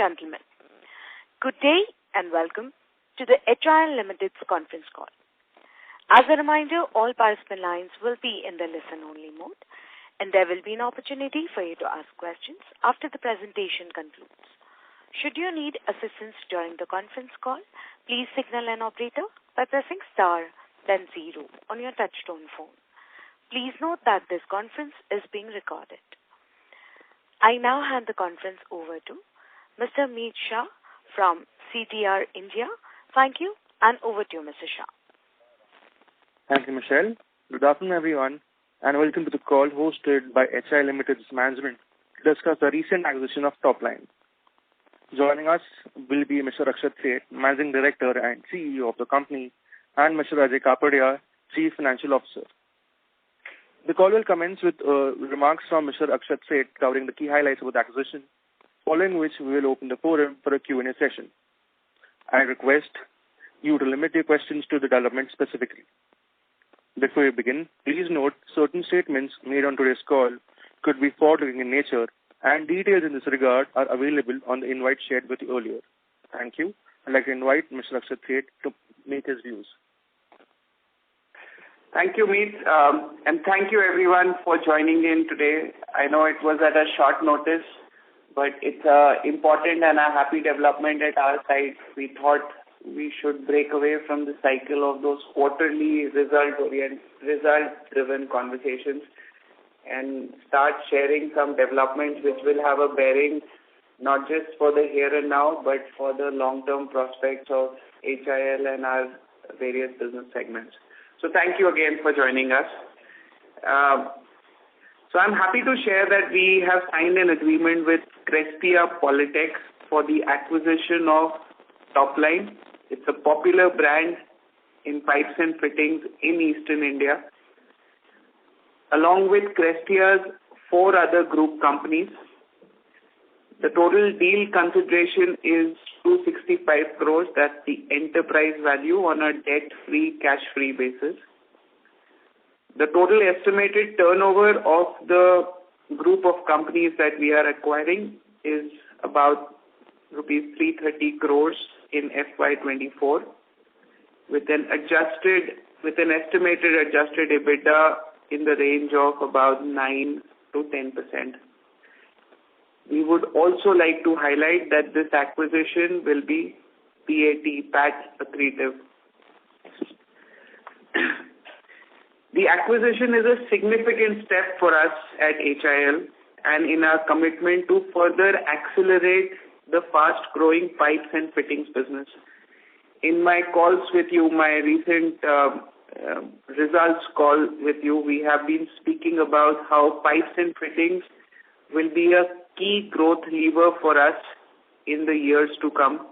gentlemen, good day and welcome to the HIL Limited's conference call. As a reminder, all participant lines will be in the listen-only mode, and there will be an opportunity for you to ask questions after the presentation concludes. Should you need assistance during the conference call, please signal an operator by pressing star, then 0 on your touchtone phone. Please note that this conference is being recorded. I now hand the conference over to Mr. Meet Shah from CTR India. Thank you, and over to you, Mr. Shah. Thank you, Michelle. Good afternoon, everyone, and welcome to the call hosted by HIL Limited's management to discuss the recent acquisition of Topline. Joining us will be Mr. Akshat Seth, Managing Director and CEO of the company, and Mr. Ajay Kapadia, Chief Financial Officer. The call will commence with remarks from Mr. Akshat Seth covering the key highlights of the acquisition, following which we will open the forum for a Q&A session. I request you to limit your questions to the development specifically. Before we begin, please note certain statements made on today's call could be forward-looking in nature, and details in this regard are available on the invite shared with you earlier. Thank you. I'd like to invite Mr. Akshat Seth to make his views. Thank you, Meet, and thank you everyone for joining in today. I know it was at a short notice, but it's important and a happy development at our side. We thought we should break away from the cycle of those quarterly result-driven conversations and start sharing some developments which will have a bearing not just for the here and now, but for the long-term prospects of HIL and our various business segments. So thank you again for joining us. So I'm happy to share that we have signed an agreement with Crestia Polytech for the acquisition of Topline. It's a popular brand in pipes and fittings in Eastern India. Along with Crestia's 4 other group companies, the total deal consideration is 265 crores. That's the enterprise value on a debt-free, cash-free basis. The total estimated turnover of the group of companies that we are acquiring is about rupees 330 crores in FY2024, with an estimated adjusted EBITDA in the range of about 9 to 10%. We would also like to highlight that this acquisition will be PAT accretive. The acquisition is a significant step for us at HIL and in our commitment to further accelerate the fast-growing pipes and fittings business. In my calls with you, my recent results call with you, we have been speaking about how pipes and fittings will be a key growth lever for us in the years to come.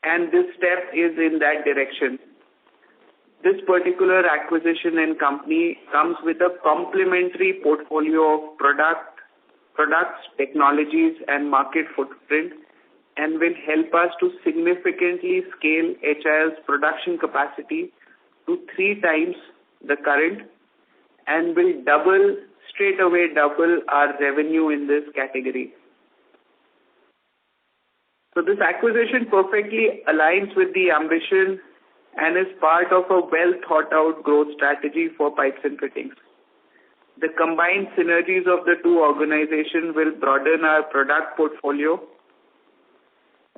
And this step is in that direction. This particular acquisition and company comes with a complementary portfolio of products, technologies, and market footprint, and will help us to significantly scale HIL's production capacity to 3 times the current, and will straight away double our revenue in this category. So this acquisition perfectly aligns with the ambition and is part of a well-thought-out growth strategy for pipes and fittings. The combined synergies of the 2 organizations will broaden our product portfolio.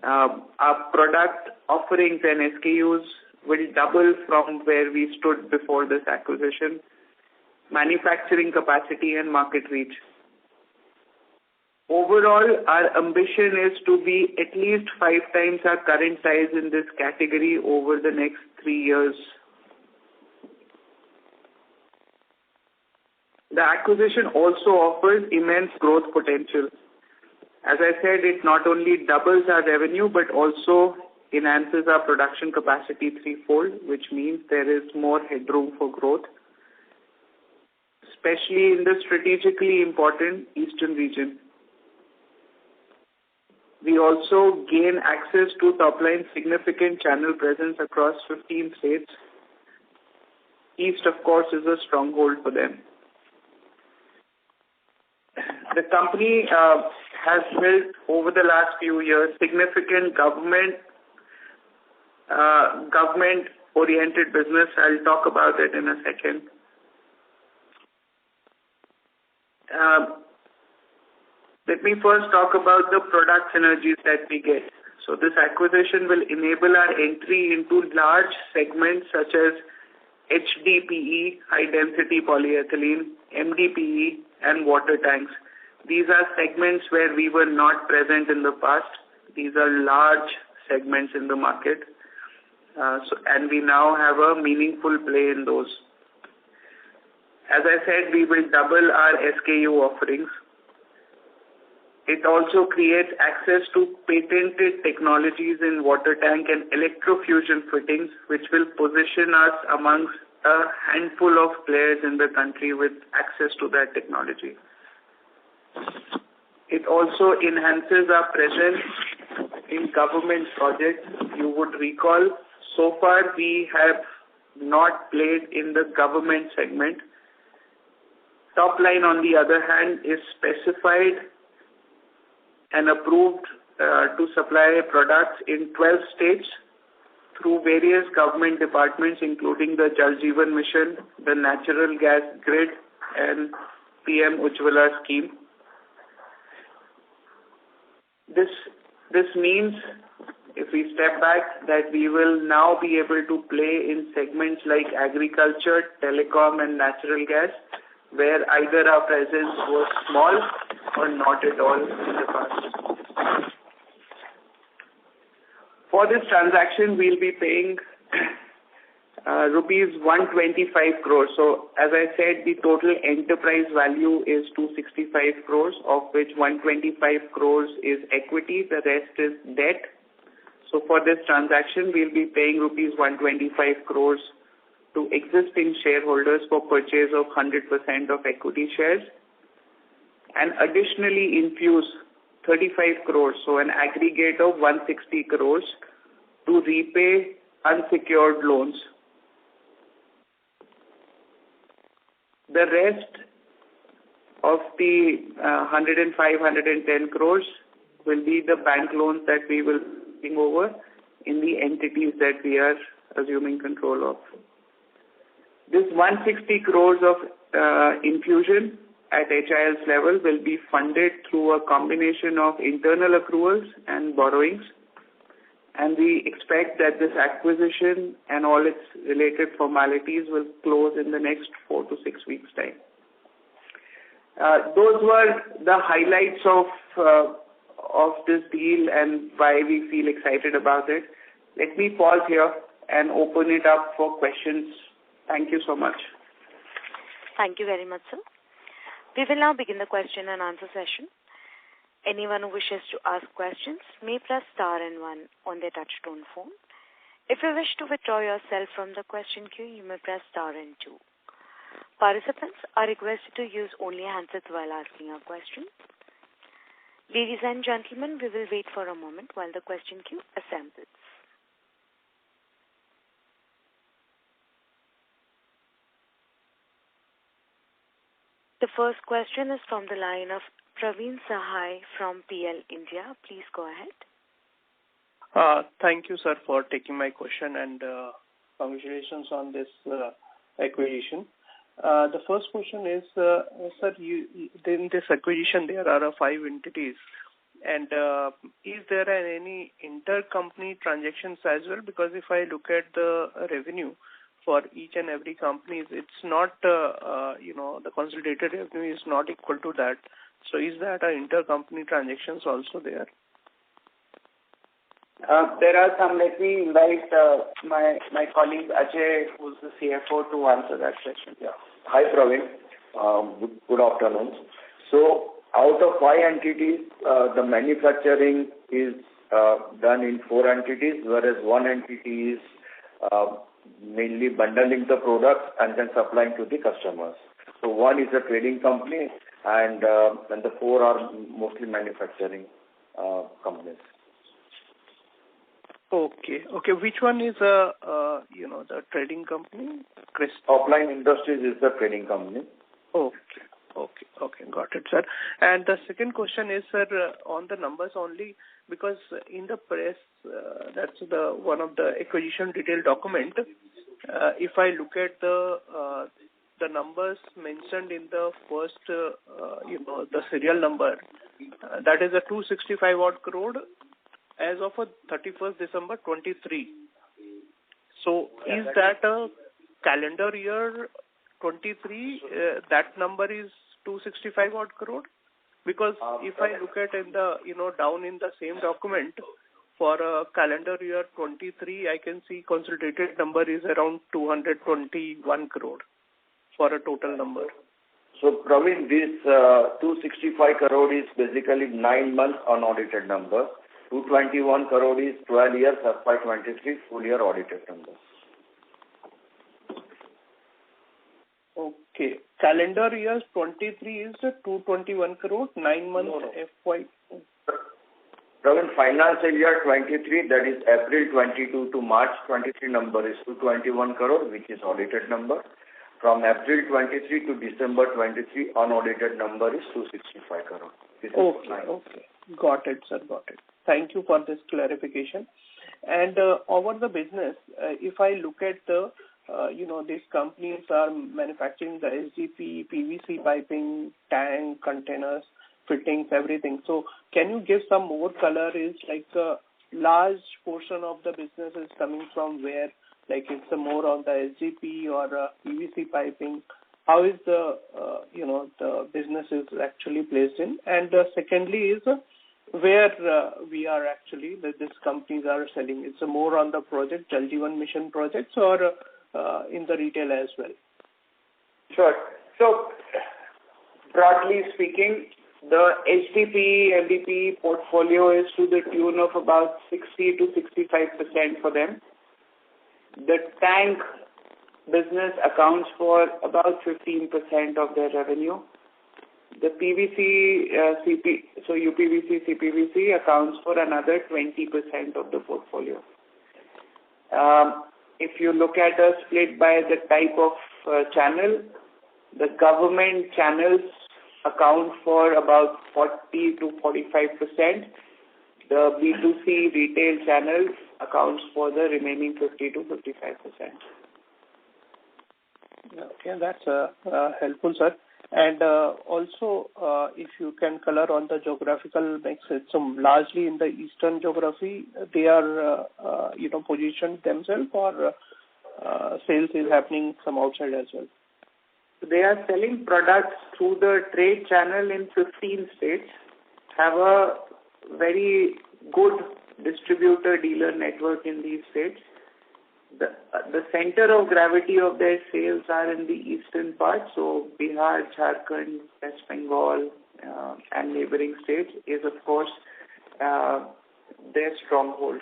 Our product offerings and SKUs will double from where we stood before this acquisition, manufacturing capacity and market reach. Overall, our ambition is to be at least 5 times our current size in this category over the next 3 years. The acquisition also offers immense growth potential. As I said, it not only doubles our revenue, but also enhances our production capacity 3-fold, which means there is more headroom for growth, especially in the strategically important Eastern region. We also gain access to Topline's significant channel presence across 15 states. East, of course, is a stronghold for them. The company has built over the last few years significant government-oriented business. I'll talk about it in a second. Let me first talk about the product synergies that we get. So this acquisition will enable our entry into large segments such as HDPE, high density polyethylene, MDPE, and water tanks. These are segments where we were not present in the past. These are large segments in the market. And we now have a meaningful play in those. As I said, we will double our SKU offerings. It also creates access to patented technologies in water tank and electrofusion fittings, which will position us amongst a handful of players in the country with access to that technology. It also enhances our presence in government projects. You would recall, so far we have not played in the government segment. Top line, on the other hand, is specified and approved to supply products in 12 states through various government departments, including the Jal Jeevan Mission, the Natural Gas Grid, and PM Ujjwala scheme. This means, if we step back, that we will now be able to play in segments like agriculture, telecom, and natural gas, where either our presence was small or not at all in the past. For this transaction, we'll be paying rupees 125 crores. So, as I said, the total enterprise value is 265 crores, of which 125 crores is equity, the rest is debt. So, for this transaction, we'll be paying rupees 125 crores to existing shareholders for purchase of 100% of equity shares, and additionally infuse 35 crores, so an aggregate of 160 crores, to repay unsecured loans. The rest of the 110 crores will be the bank loans that we will bring over in the entities that we are assuming control of. This 160 crores of infusion at HIL's level will be funded through a combination of internal accruals and borrowings, and we expect that this acquisition and all its related formalities will close in the next 4 to 6 weeks' time. Those were the highlights of this deal and why we feel excited about it. Let me pause here and open it up for questions. Thank you so much. Thank you very much, sir. We will now begin the question and answer session. Anyone who wishes to ask questions may press star and 1 on their touchtone phone. If you wish to withdraw yourself from the question queue, you may press star and 2. Participants are requested to use only handsets while asking a question. Ladies and gentlemen, we will wait for a moment while the question queue assembles. The first question is from the line of Praveen Sahai from PL India. Please go ahead. Thank you, sir, for taking my question, and congratulations on this acquisition. The first question is, sir, in this acquisition there are 5 entities, and is there any intercompany transactions as well? Because if I look at the revenue for each and every company, it's not, the consolidated revenue is not equal to that. So is that intercompany transactions also there? There are some. Let me invite my colleague Ajay, who's the CFO, to answer that question. Yeah. Hi, Praveen. Good afternoon. So, out of 5 entities, the manufacturing is done in 4 entities, whereas 1 entity is mainly bundling the products and then supplying to the customers. So, 1 is a trading company, and the 4 are mostly manufacturing companies. Okay. Which one is the trading company? Offline Industries is the trading company. Okay. Okay, got it, sir. And the second question is, sir, on the numbers only, because in the press, that's the one of the acquisition detail document. If I look at the numbers mentioned in the first, the serial number, that is a 265 odd crore as of 31st December 23. So is that a calendar year 23? That number is 265 odd crore? Because if I look at in the, down in the same document for a calendar year 23, I can see consolidated number is around 221 crore for a total number. So, Praveen, this 265 crore is basically 9 months unaudited number. 221 crore is 12 years FY2023 full year audited numbers. Okay. Calendar year 23 is 221 crore, 9 months FY. Praveen, financial year 23, that is April 22 to March 23 number is 221 crore, which is audited number. From April 23 to December 23, unaudited number is 265 crore. Okay. Got it, sir. Got it. Thank you for this clarification. And over the business, if I look at the, these companies are manufacturing the SGP, PVC piping, tank, containers, fittings, everything. So can you give some more color? Is like a large portion of the business is coming from where? Like it's more on the SGP or PVC piping. How is the, the business is actually placed in? And secondly is where we are actually, these companies are selling. It's more on the project, Jal Jeevan Mission projects or in the retail as well? Sure. So, broadly speaking, the HDP, LDP portfolio is to the tune of about 60 to 65% for them. The tank business accounts for about 15% of their revenue. The PVC, UPVC, CPVC accounts for another 20% of the portfolio. If you look at a split by the type of channel, the government channels account for about 40 to 45%. The B2C retail channels accounts for the remaining 50 to 55%. Okay, that's helpful, sir. And also, if you can color on the geographical mix, it's largely in the eastern geography, they are, positioned themselves, or sales is happening from outside as well? They are selling products through the trade channel in 15 states, have a very good distributor dealer network in these states. The center of gravity of their sales are in the eastern part, so Bihar, Jharkhand, West Bengal, and neighboring states is of course their stronghold.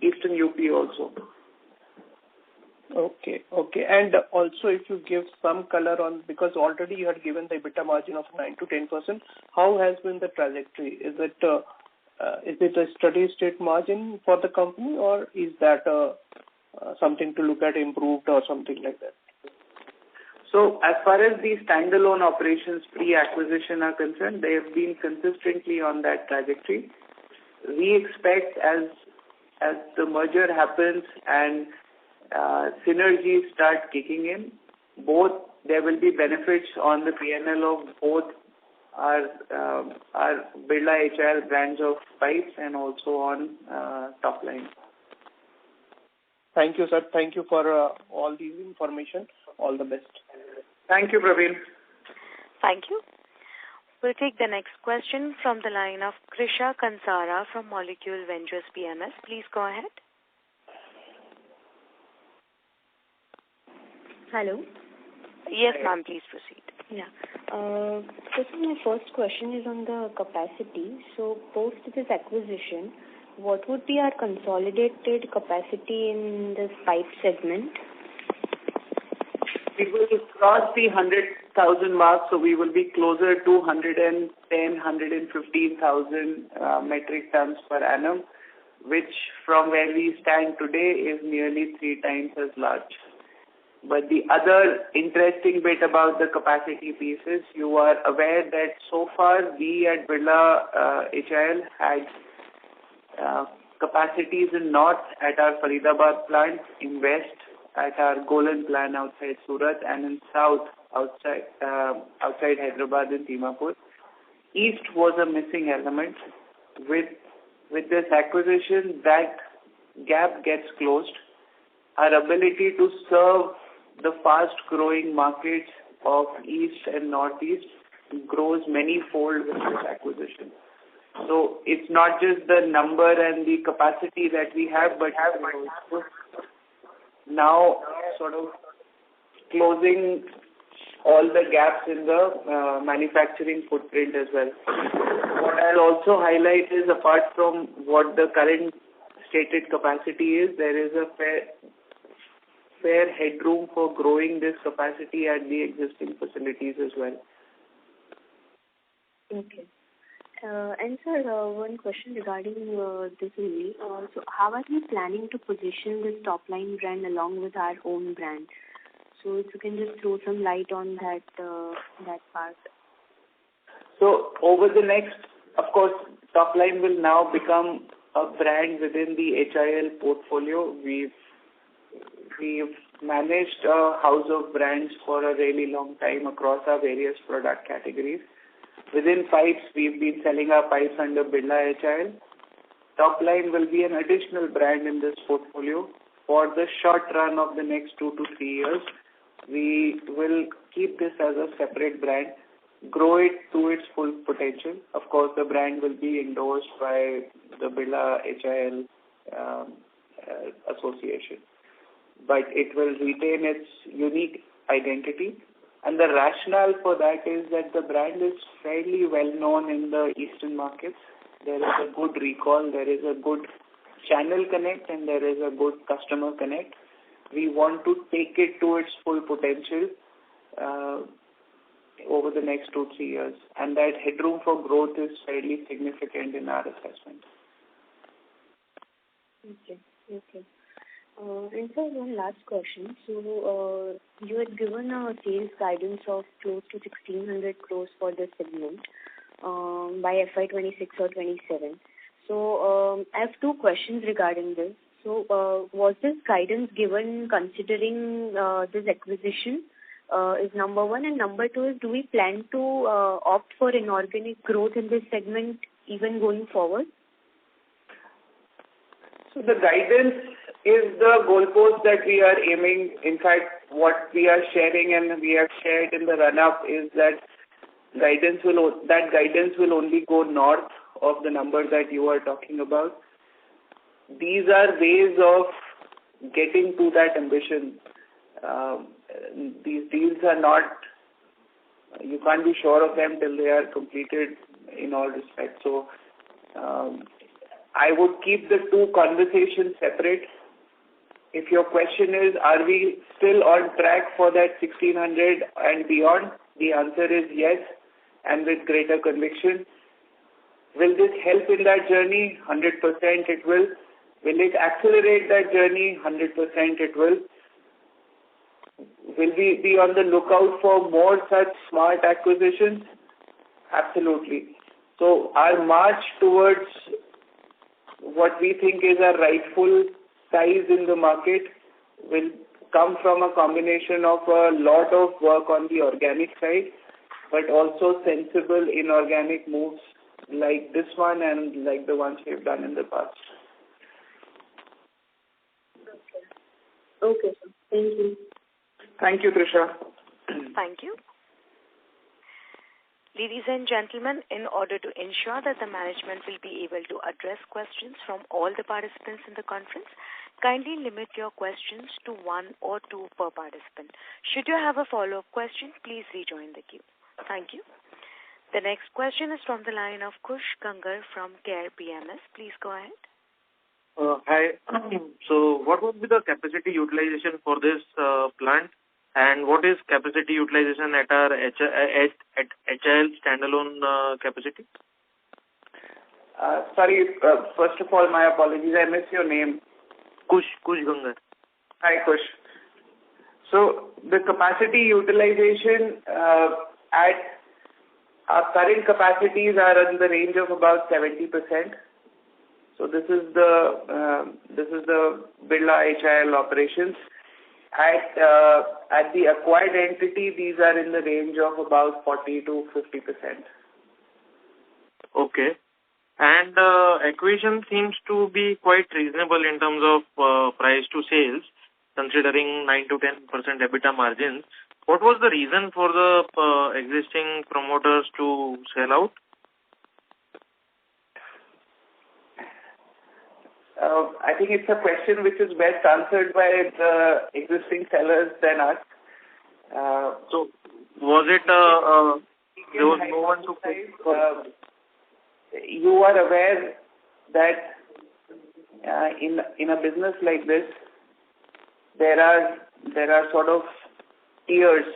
Eastern UP also. Okay. And also if you give some color on, because already you had given the EBITDA margin of 9 to 10%, how has been the trajectory? Is it a steady state margin for the company, or is that something to look at improved or something like that? So as far as the standalone operations pre-acquisition are concerned, they have been consistently on that trajectory. We expect as the merger happens and synergies start kicking in, there will be benefits on the P&L of both our Birla HIL brands of pipes and also on top line. Thank you, sir. Thank you for all these information. All the best. Thank you, Praveen. Thank you. We'll take the next question from the line of Krisha Kansara from Molecule Ventures PMS. Please go ahead. Hello. Yes, ma'am, please proceed. Yeah. So my first question is on the capacity. So post this acquisition, what would be our consolidated capacity in this pipe segment? We will cross the 100,000 mark, so we will be closer to 115,000 metric tons per annum, which from where we stand today is nearly 3 times as large. But the other interesting bit about the capacity piece is you are aware that so far we at Birla HIL had capacities in north at our Faridabad plant, in west at our Golan plant outside Surat, and in south outside Hyderabad in Dimapur. East was a missing element. With this acquisition, that gap gets closed. Our ability to serve the fast-growing markets of East and Northeast grows many-fold with this acquisition. So it's not just the number and the capacity that we have, but also now sort of closing all the gaps in the manufacturing footprint as well. What I'll also highlight is, apart from what the current stated capacity is, there is a fair headroom for growing this capacity at the existing facilities as well. Okay. And sir, one question regarding this only. So how are we planning to position this top-line brand along with our own brand? So if you can just throw some light on that part. So over the next, of course, top-line will now become a brand within the HIL portfolio. We've managed a house of brands for a really long time across our various product categories. Within pipes, we've been selling our pipes under Birla HIL. Top line will be an additional brand in this portfolio. For the short run of the next 2 to 3 years, we will keep this as a separate brand, grow it to its full potential. Of course, the brand will be endorsed by the Birla HIL association, but it will retain its unique identity. And the rationale for that is that the brand is fairly well known in the eastern markets. There is a good recall, there is a good channel connect, and there is a good customer connect. We want to take it to its full potential over the next 2-3 years. And that headroom for growth is fairly significant in our assessment. Okay. And sir, one last question. So, you had given a sales guidance of close to 1,600 crores for this segment by FY26 or 27. So, I have 2 questions regarding this. So, was this guidance given considering this acquisition? Is number 1, and number 2 is, do we plan to opt for inorganic growth in this segment even going forward? So the guidance is the goalpost that we are aiming. In fact, what we are sharing and we have shared in the run-up is that guidance will only go north of the number that you are talking about. These are ways of getting to that ambition. These deals are not, you can't be sure of them till they are completed in all respects. So I would keep the 2 conversations separate. If your question is, are we still on track for that 1,600 and beyond? The answer is yes, and with greater conviction. Will this help in that journey? 100% it will. Will it accelerate that journey? 100% it will. Will we be on the lookout for more such smart acquisitions? Absolutely. So our march towards what we think is a rightful size in the market will come from a combination of a lot of work on the organic side, but also sensible inorganic moves like this one and like the ones we've done in the past. Okay, sir. Thank you. Thank you, Trisha. Thank you. Ladies and gentlemen, in order to ensure that the management will be able to address questions from all the participants in the conference, kindly limit your questions to 1 or 2 per participant. Should you have a follow-up question, please rejoin the queue. Thank you. The next question is from the line of Kush Gangar from Care PMS. Please go ahead. Hi. So what would be the capacity utilization for this plant? And what is capacity utilization at our HIL standalone capacity? Sorry, first of all, my apologies. I missed your name. Kush Gangar. Hi, Kush. So the capacity utilization at our current capacities are in the range of about 70%. So this is the Birla HIL operations. At the acquired entity, these are in the range of about 40 to 50%. Okay. And acquisition seems to be quite reasonable in terms of price to sales, considering 9 to 10% EBITDA margins. What was the reason for the existing promoters to sell out? I think it's a question which is best answered by the existing sellers than us. So, was it there was no one to pay? You are aware that in a business like this, there are sort of tiers.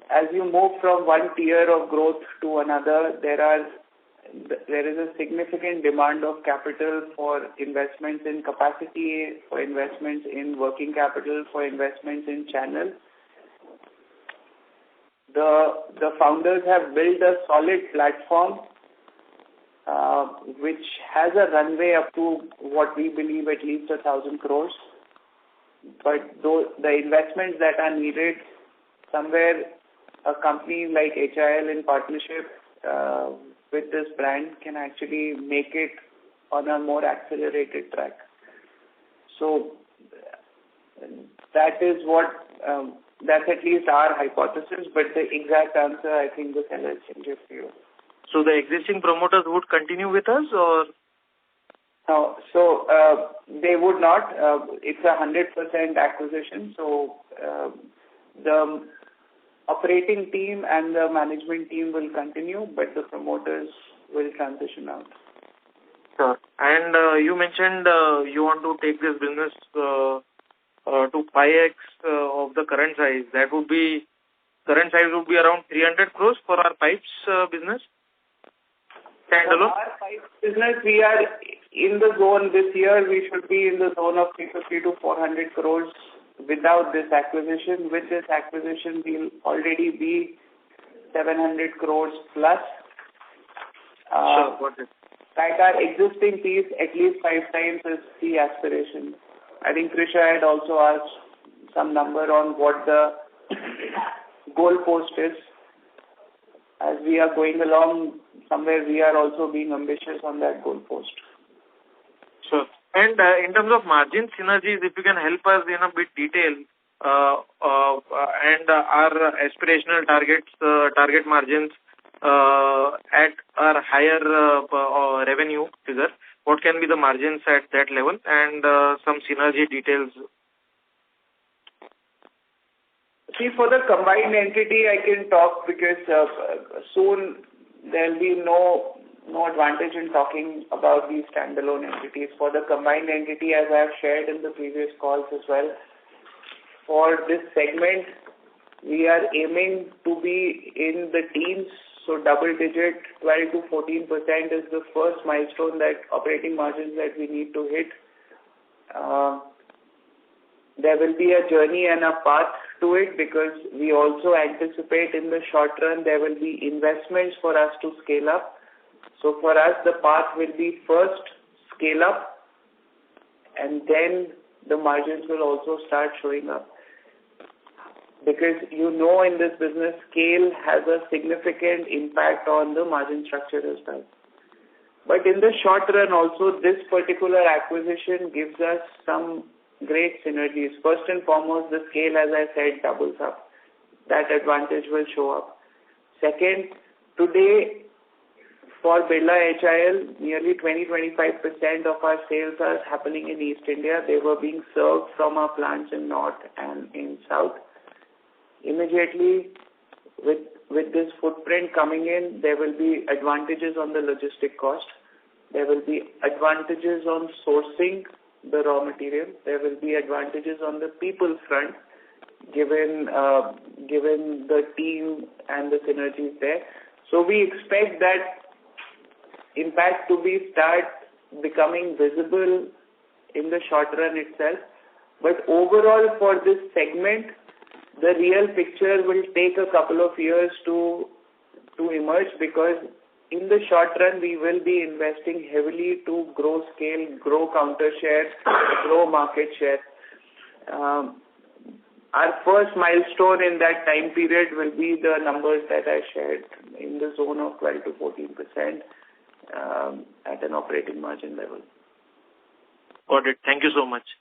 As you move from one tier of growth to another, there is a significant demand of capital for investments in capacity, for investments in working capital, for investments in channel. The founders have built a solid platform which has a runway up to what we believe at least 1,000 crores. But the investments that are needed, somewhere a company like HIL in partnership with this brand can actually make it on a more accelerated track. So that is that's at least our hypothesis, but the exact answer I think the sellers can give to you. So the existing promoters would continue with us, or? No, so they would not. It's a 100% acquisition. So the operating team and the management team will continue, but the promoters will transition out. Sure. And you mentioned you want to take this business to 5x of the current size. Current size would be around 300 crores for our pipes business? Standalone? For our pipes business, we are in the zone this year. We should be in the zone of 350 to 400 crores without this acquisition. With this acquisition, we'll already be 700 crores plus. Sure, got it. Like our existing piece, at least 5 times is the aspiration. I think Krisha had also asked some number on what the goalpost is. As we are going along, somewhere we are also being ambitious on that goalpost. Sure. And in terms of margin synergies, if you can help us in a bit detail, and our aspirational target margins at our higher revenue figure, what can be the margins at that level, and some synergy details? See, for the combined entity, I can talk because soon there will be no advantage in talking about these standalone entities. For the combined entity, as I have shared in the previous calls as well, for this segment, we are aiming to be in the teens, so double digit, 12 to 14% is the first milestone, that operating margins that we need to hit. There will be a journey and a path to it, because we also anticipate in the short run there will be investments for us to scale up. So for us, the path will be first scale up, and then the margins will also start showing up. Because in this business, scale has a significant impact on the margin structure as well. But in the short run also, this particular acquisition gives us some great synergies. First and foremost, the scale, as I said, doubles up. That advantage will show up. Second, today, for Birla HIL, nearly 20-25% of our sales are happening in East India. They were being served from our plants in North and in South. Immediately, with this footprint coming in, there will be advantages on the logistic cost. There will be advantages on sourcing the raw material. There will be advantages on the people front, given the team and the synergies there. So we expect that impact to start becoming visible in the short run itself. But overall, for this segment, the real picture will take a couple of years to emerge, because in the short run, we will be investing heavily to grow scale, grow counter share, grow market share. Our first milestone in that time period will be the numbers that I shared, in the zone of 12 to 14% at an operating margin level. Got it. Thank you so much.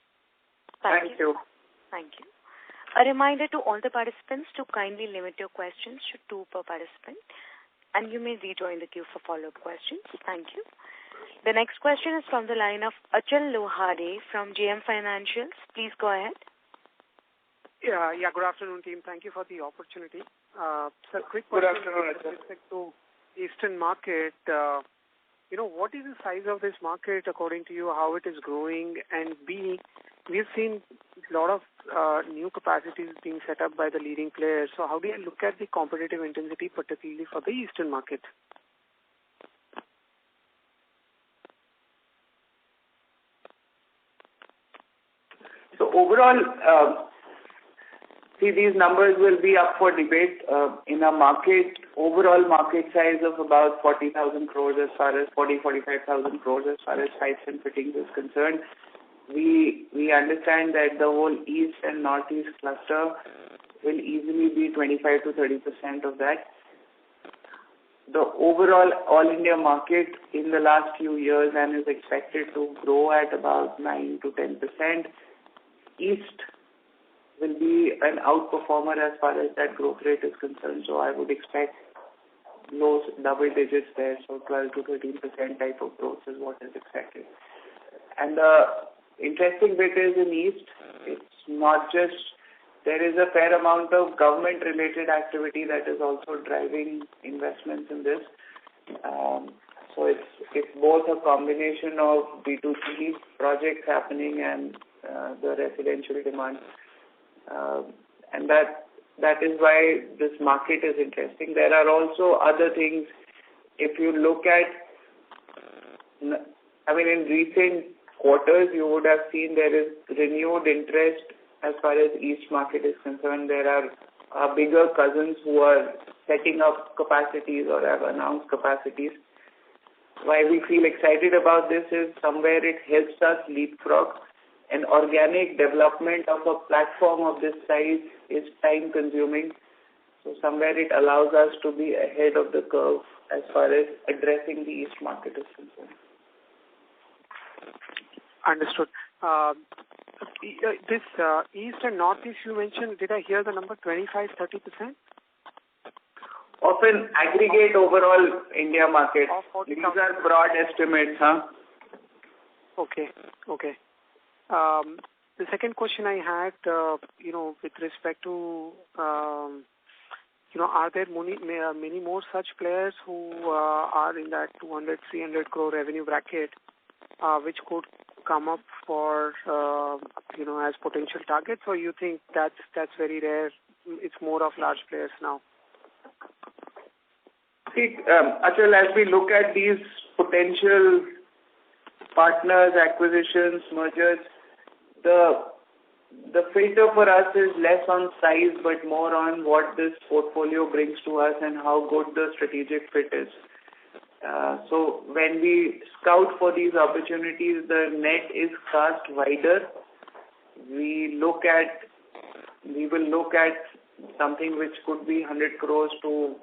Thank you. Thank you. A reminder to all the participants to kindly limit your questions to 2 per participant, and you may rejoin the queue for follow-up questions. Thank you. The next question is from the line of Achal Lohade from JM Financials. Please go ahead. Yeah. Good afternoon, team. Thank you for the opportunity. Sir, quick question with respect to Eastern market. What is the size of this market according to you? How it is growing? And B, we've seen a lot of new capacities being set up by the leading players. So how do you look at the competitive intensity, particularly for the Eastern market? So overall, see, these numbers will be up for debate. In a overall market size of about 40,000 crores as far as 45,000 crores as far as pipes and fittings is concerned. We understand that the whole East and Northeast cluster will easily be 25 to 30% of that. The overall all India market in the last few years and is expected to grow at about 9 to 10%. East will be an outperformer as far as that growth rate is concerned. So I would expect low double digits there. So 12 to 13% type of growth is what is expected. And the interesting bit is in East, it's not just, there is a fair amount of government related activity that is also driving investments in this. So it's both a combination of B2C projects happening and the residential demand. And that is why this market is interesting. There are also other things. If you look at, in recent quarters, you would have seen there is renewed interest as far as East market is concerned. There are our bigger cousins who are setting up capacities or have announced capacities. Why we feel excited about this is somewhere it helps us leapfrog. An organic development of a platform of this size is time consuming. So somewhere it allows us to be ahead of the curve as far as addressing the East market is concerned. Understood. This East and Northeast you mentioned, did I hear the number 25-30%? Of an aggregate overall India market. These are broad estimates, huh? Okay. The second question I had, with respect to, are there many more such players who are in that 200-300 crore revenue bracket, which could come up for, as potential targets, or you think that's very rare? It's more of large players now. See, Achal, as we look at these potential partners, acquisitions, mergers, the filter for us is less on size but more on what this portfolio brings to us and how good the strategic fit is. So when we scout for these opportunities, the net is cast wider. We will look at something which could be 100 crores to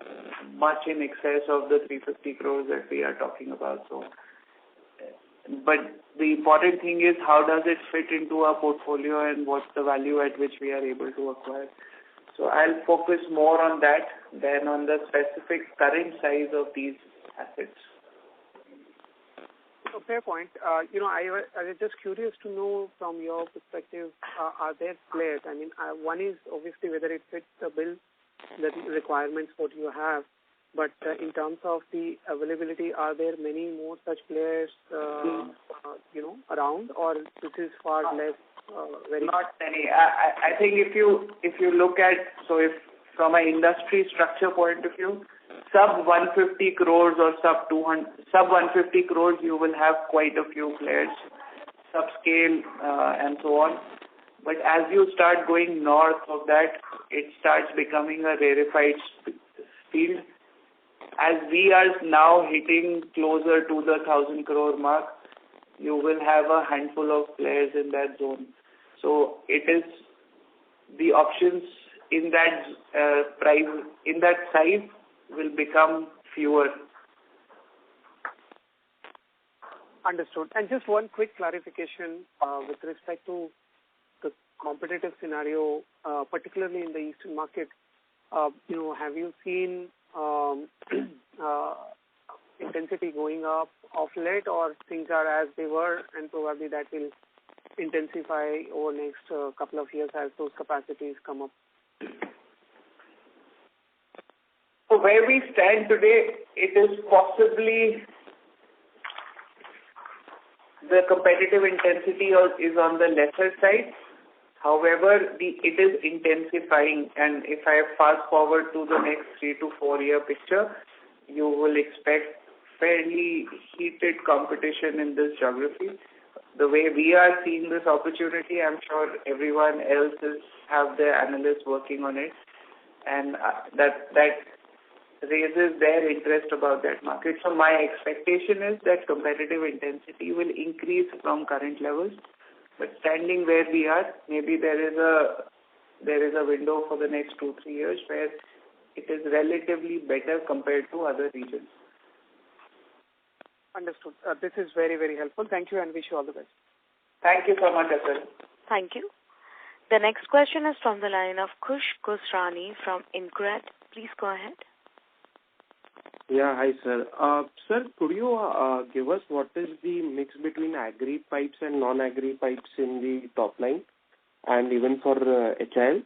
much in excess of the 350 crores that we are talking about. But the important thing is how does it fit into our portfolio and what's the value at which we are able to acquire. So I'll focus more on that than on the specific current size of these assets. So fair point. I was just curious to know from your perspective, are there players? One is obviously whether it fits the bill, the requirements what you have. But in terms of the availability, are there many more such players, around, or this is far less? Not many. I think if you look at, so if from an industry structure point of view, sub 150 crores or sub 150 crores, you will have quite a few players, subscale and so on. But as you start going north of that, it starts becoming a rarefied field. As we are now hitting closer to the 1,000 crore mark, you will have a handful of players in that zone. So it is the options in that price, in that size, will become fewer. Understood. And just one quick clarification with respect to the competitive scenario, particularly in the eastern market. Have you seen intensity going up of late, or things are as they were, and probably that will intensify over next couple of years as those capacities come up? So where we stand today, it is possibly the competitive intensity is on the lesser side. However, it is intensifying, and if I fast forward to the next 3 to 4 year picture, you will expect fairly heated competition in this geography. The way we are seeing this opportunity, I'm sure everyone else have their analysts working on it, and that raises their interest about that market. So my expectation is that competitive intensity will increase from current levels. But standing where we are, maybe there is a window for the next 2-3 years where it is relatively better compared to other regions. Understood. This is very, very helpful. Thank you and wish you all the best. Thank you so much, Asal. Thank you. The next question is from the line of Khush Kusrani from InCred. Please go ahead. Yeah, hi, sir. Sir, could you give us what is the mix between agri pipes and non-agri pipes in the top line, and even for HIL?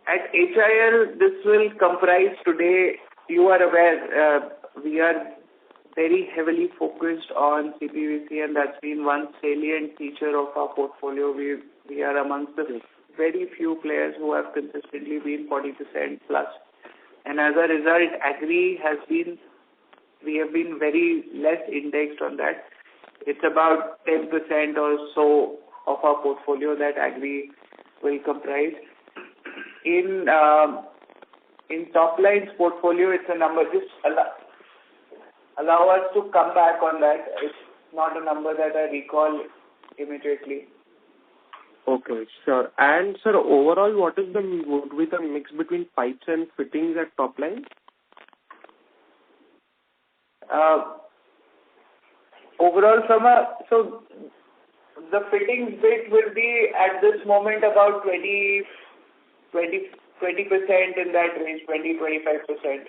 At HIL, this will comprise today, you are aware, we are very heavily focused on CPVC, and that's been one salient feature of our portfolio. We are amongst the very few players who have consistently been 40% plus. And as a result, agri we have been very less indexed on that. It's about 10% or so of our portfolio that agri will comprise. In top line's portfolio, it's a number. Just allow us to come back on that. It's not a number that I recall immediately. Okay, sure. And sir, overall, what would be the mix between pipes and fittings at top line? Overall, so the fittings bit will be at this moment about 20% in that range, 20-25%.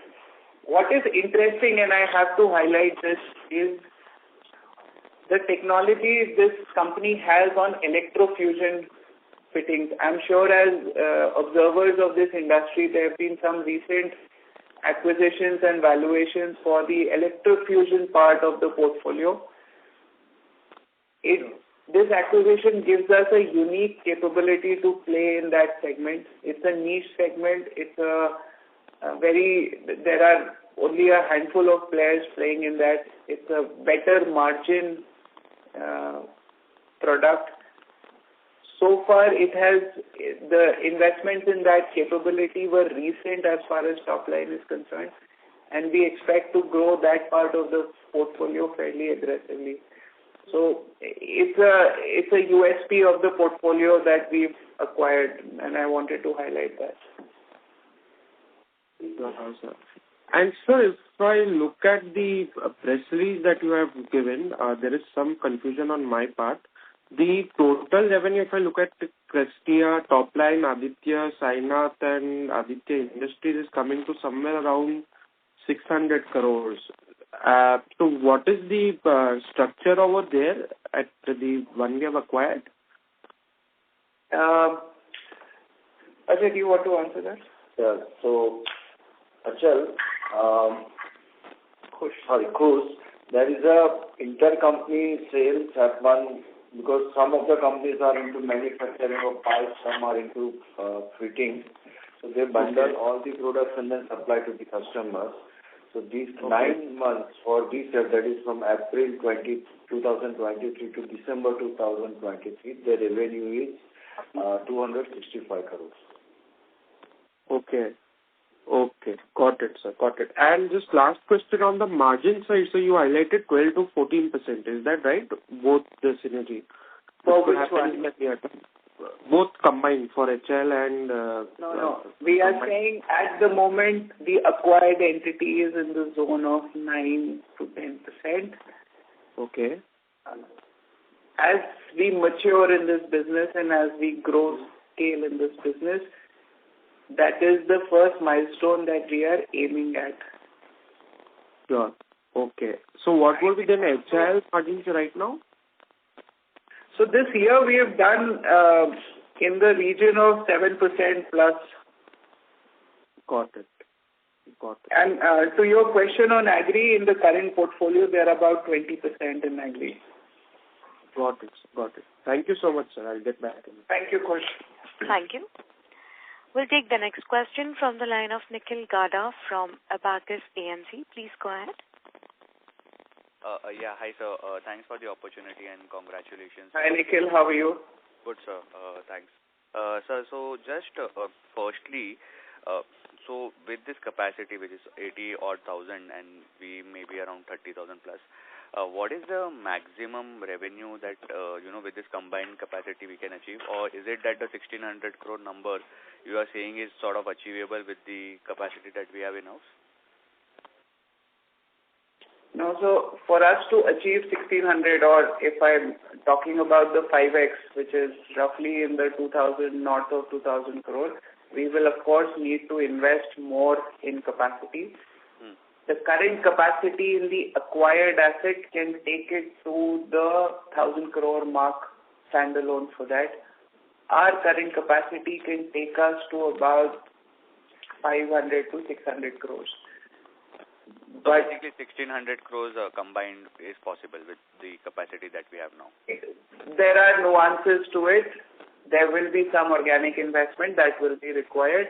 What is interesting, and I have to highlight this, is the technology this company has on electrofusion fittings. I'm sure as observers of this industry, there have been some recent acquisitions and valuations for the electrofusion part of the portfolio. This acquisition gives us a unique capability to play in that segment. It's a niche segment. There are only a handful of players playing in that. It's a better margin product. So far, the investments in that capability were recent as far as top line is concerned, and we expect to grow that part of the portfolio fairly aggressively. So it's a USP of the portfolio that we've acquired, and I wanted to highlight that. And sir, if I look at the press release that you have given, there is some confusion on my part. The total revenue, if I look at Crestia, top line, Aditya, Sainath and Aditya Industries, is coming to somewhere around 600 crores. So what is the structure over there at the one we have acquired? Ajay, do you want to answer that? Yeah. So, Achal, Khush, there is a intercompany sales happen because some of the companies are into manufacturing of pipes, some are into fittings. So they bundle all the products and then supply to the customers. So these 9 months for this year, that is from April 2023 to December 2023, the revenue is 265 crores. Okay. Got it, sir. Got it. And just last question on the margin side. So you highlighted 12 to 14%. Is that right? Both the synergy. For which one? Both combined for HIL and... No. We are saying at the moment the acquired entity is in the zone of 9 to 10%. Okay. As we mature in this business and as we grow scale in this business, that is the first milestone that we are aiming at. Sure. Okay. So what will be then HIL margins right now? So this year we have done in the region of 7% plus. Got it. And to your question on agri, in the current portfolio, they are about 20% in agri. Got it. Thank you so much, sir. I'll get back to you. Thank you, Kush. Thank you. We'll take the next question from the line of Nikhil Gada from Abacus AMC. Please go ahead. Hi, sir. Thanks for the opportunity and congratulations. Hi, Nikhil. How are you? Good, sir. Thanks. Sir, so just firstly, so with this capacity, which is 80,000 and we may be around 30,000 plus, what is the maximum revenue that, with this combined capacity we can achieve? Or is it that the 1,600 crore number you are saying is sort of achievable with the capacity that we have in-house? No, so for us to achieve 1,600, or if I'm talking about the 5X, which is roughly in the 2,000, north of 2,000 crore, we will of course need to invest more in capacity. The current capacity in the acquired asset can take it to the 1,000 crore mark standalone for that. Our current capacity can take us to about 500 to 600 crores. So basically 1,600 crores combined is possible with the capacity that we have now. There are nuances to it. There will be some organic investment that will be required,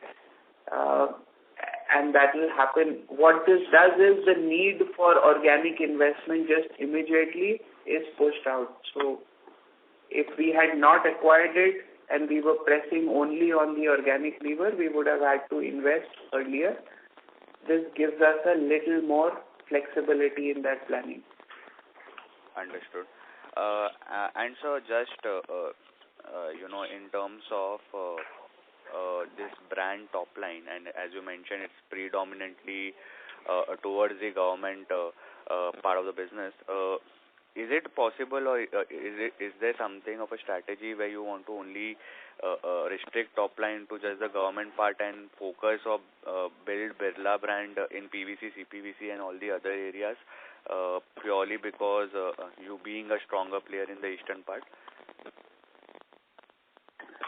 and that will happen. What this does is the need for organic investment just immediately is pushed out. So if we had not acquired it and we were pressing only on the organic lever, we would have had to invest earlier. This gives us a little more flexibility in that planning. Understood. And so just, in terms of this brand top line, and as you mentioned, it's predominantly towards the government part of the business. Is it possible, or is there something of a strategy where you want to only restrict top line to just the government part and focus or build Birla brand in PVC, CPVC and all the other areas purely because you being a stronger player in the eastern part?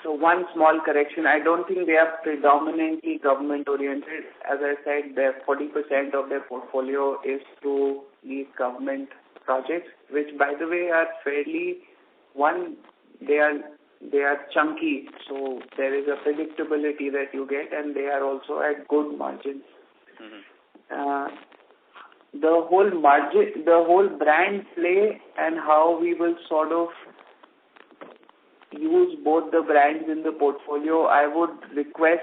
So one small correction. I don't think they are predominantly government oriented. As I said, 40% of their portfolio is through these government projects, which by the way are fairly, they are chunky, so there is a predictability that you get, and they are also at good margins. The whole brand play and how we will sort of use both the brands in the portfolio, I would request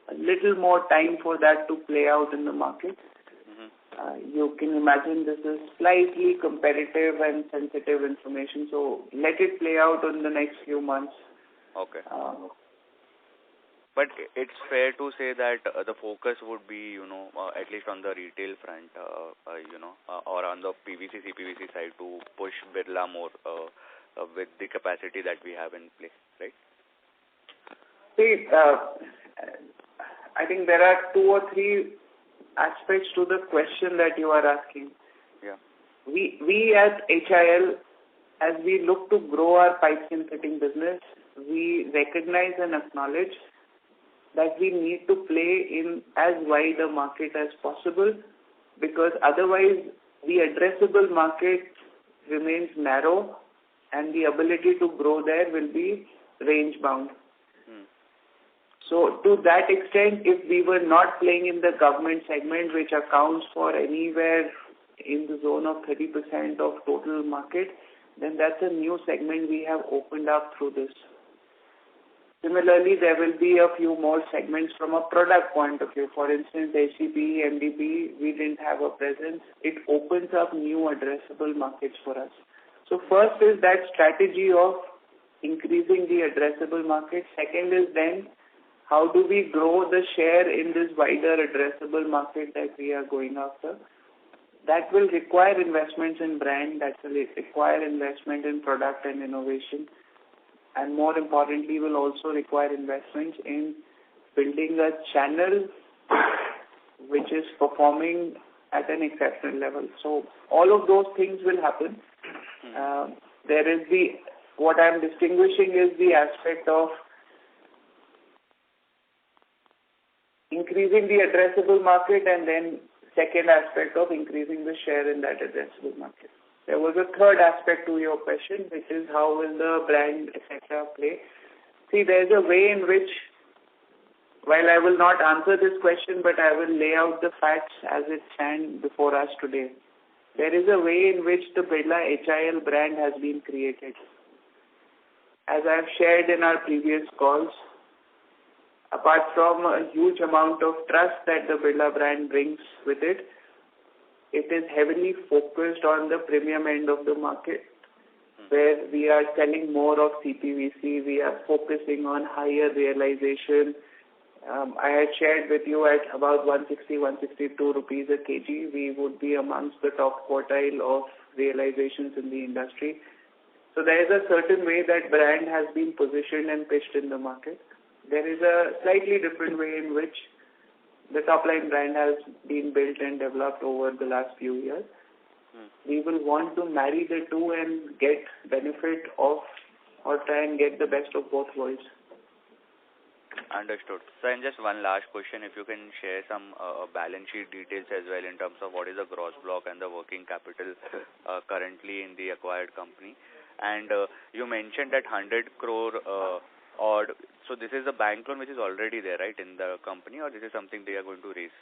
a little more time for that to play out in the market. You can imagine this is slightly competitive and sensitive information, so let it play out in the next few months. Okay. But it's fair to say that the focus would be, at least on the retail front, or on the PVC, CPVC side to push Birla more with the capacity that we have in place, right? See, I think there are 2 or 3 aspects to the question that you are asking. Yeah. We at HIL, as we look to grow our pipes and fitting business, we recognize and acknowledge that we need to play in as wide a market as possible, because otherwise the addressable market remains narrow and the ability to grow there will be range bound. So to that extent, if we were not playing in the government segment, which accounts for anywhere in the zone of 30% of total market, then that's a new segment we have opened up through this. Similarly, there will be a few more segments from a product point of view. For instance, HCP, MDP, we didn't have a presence. It opens up new addressable markets for us. So first is that strategy of increasing the addressable market. Second is then how do we grow the share in this wider addressable market that we are going after. That will require investments in brand, that will require investment in product and innovation, and more importantly will also require investments in building a channel which is performing at an exceptional level. So all of those things will happen. There is what I am distinguishing is the aspect of increasing the addressable market, and then second aspect of increasing the share in that addressable market. There was a third aspect to your question, which is how will the brand, etc. play. See, there's a way in which, while I will not answer this question, but I will lay out the facts as it stand before us today. There is a way in which the Birla HIL brand has been created. As I have shared in our previous calls, apart from a huge amount of trust that the Birla brand brings with it, it is heavily focused on the premium end of the market, where we are selling more of CPVC, we are focusing on higher realization. I had shared with you at about 160-162 rupees a kg, we would be amongst the top quartile of realizations in the industry. So there is a certain way that brand has been positioned and pitched in the market. There is a slightly different way in which the top-line brand has been built and developed over the last few years. We will want to marry the two and get benefit of, or try and get the best of both worlds. Understood. So, and just one last question, if you can share some balance sheet details as well in terms of what is the gross block and the working capital currently in the acquired company. And you mentioned that 100 crore odd. So this is a bank loan which is already there, right, in the company, or this is something they are going to raise?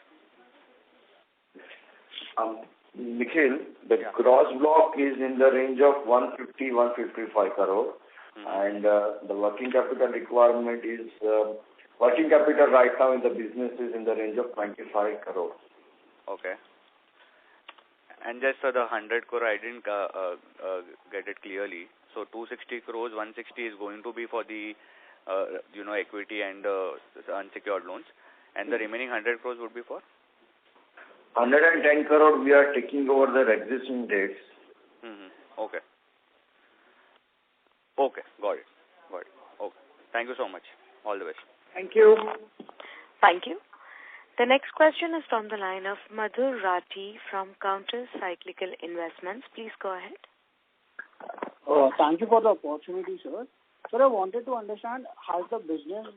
Nikhil, the gross block is in the range of 150-155 crore. And the working capital requirement is, working capital right now in the business is in the range of 25 crore. Okay. And just for the 100 crore, I didn't get it clearly. So 260 crores, 160 is going to be for the equity and unsecured loans, and the remaining 100 crores would be for? 110 crore we are taking over the existing debts. Okay. Okay, got it. Okay. Thank you so much. All the best. Thank you. Thank you. The next question is from the line of Madhur Rathi from Counter Cyclical Investments. Please go ahead. Thank you for the opportunity, sir. Sir, I wanted to understand, has the business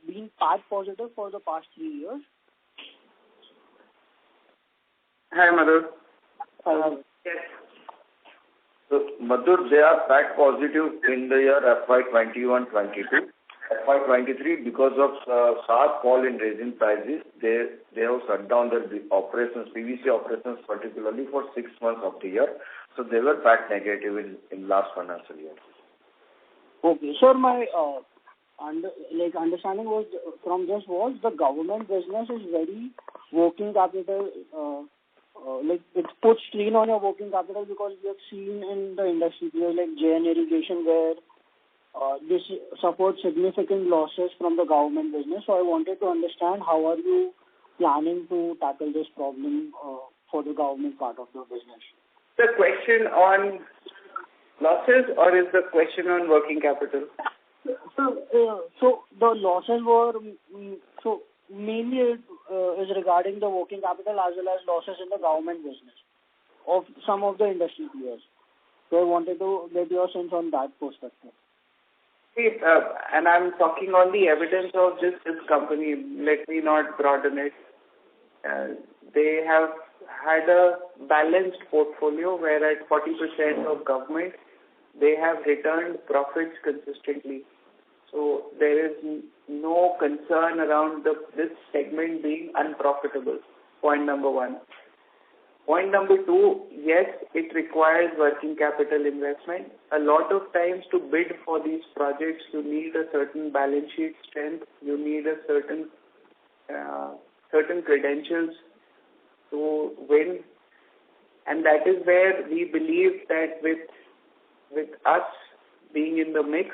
been PAT positive for the past 3 years? Hi, Madhur. Yes. So, Madhur, they are PAT positive in the year FY21-22. FY23, because of sharp fall in resin prices, they have shut down their operations, PVC operations particularly for 6 months of the year. So they were PAT negative in last financial year. Okay, sir, my understanding was from this was the government business is very working capital, it puts strain on your working capital, because we have seen in the industry like JN Irrigation where this suffered significant losses from the government business. So I wanted to understand how are you planning to tackle this problem for the government part of the business? The question on losses, or is the question on working capital? So the losses were, mainly it is regarding the working capital as well as losses in the government business of some of the industry players. So I wanted to get your sense on that perspective. See, and I'm talking on the evidence of just this company. Let me not broaden it. They have had a balanced portfolio where at 40% of government, they have returned profits consistently. So there is no concern around this segment being unprofitable. Point number one. Point number two, yes, it requires working capital investment. A lot of times to bid for these projects, you need a certain balance sheet strength. You need a certain credentials to win. And that is where we believe that with us being in the mix,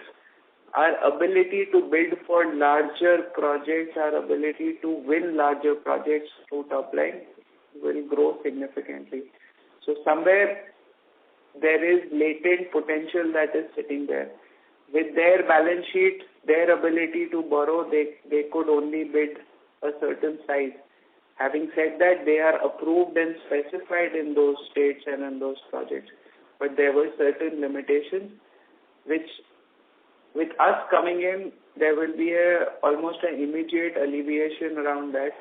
our ability to bid for larger projects, our ability to win larger projects through top line will grow significantly. So somewhere there is latent potential that is sitting there. With their balance sheet, their ability to borrow, they could only bid a certain size. Having said that, they are approved and specified in those states and in those projects. But there were certain limitations which, with us coming in, there will be almost an immediate alleviation around that